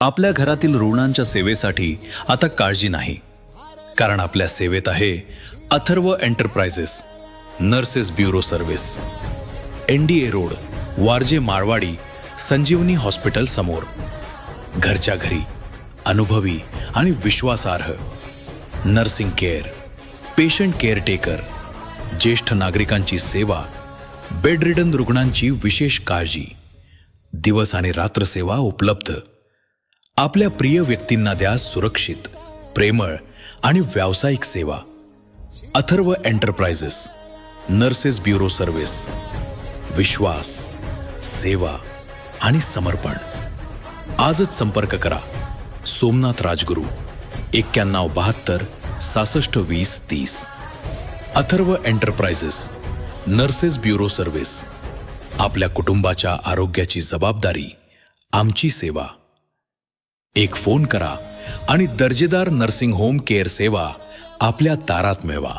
आपल्या घरातील रुग्णांच्या सेवेसाठी आता काळजी नाही, कारण आपल्या सेवेत आहे Atharva enterprises nurses bureau service, NDA road, Warje Malwadi, Sanjeevani hospital समोर. घरच्या घरी अनुभवी आणि विश्वासार्ह नर्सिंग केअर, पेशंट केअरटेकर, ज्येष्ठ नागरिकांची सेवा, बेडरिडन रुग्णांची विशेष काळजी, दिवस आणि रात्र सेवा उपलब्ध. आपल्या प्रिय व्यक्तींना द्या सुरक्षित, प्रेमळ आणि व्यावसायिक सेवा. Atharva enterprises nurses bureau service. विश्वास, सेवा आणि समर्पण. आजच संपर्क करा. Somnath Rajguru, 9172 66 20 30. Atharva enterprises nurses bureau service. आपल्या कुटुंबाच्या आरोग्याची जबाबदारी, आमची सेवा. एक फोन करा आणि दर्जेदार नर्सिंग होम केअर सेवा आपल्या दारात मिळवा.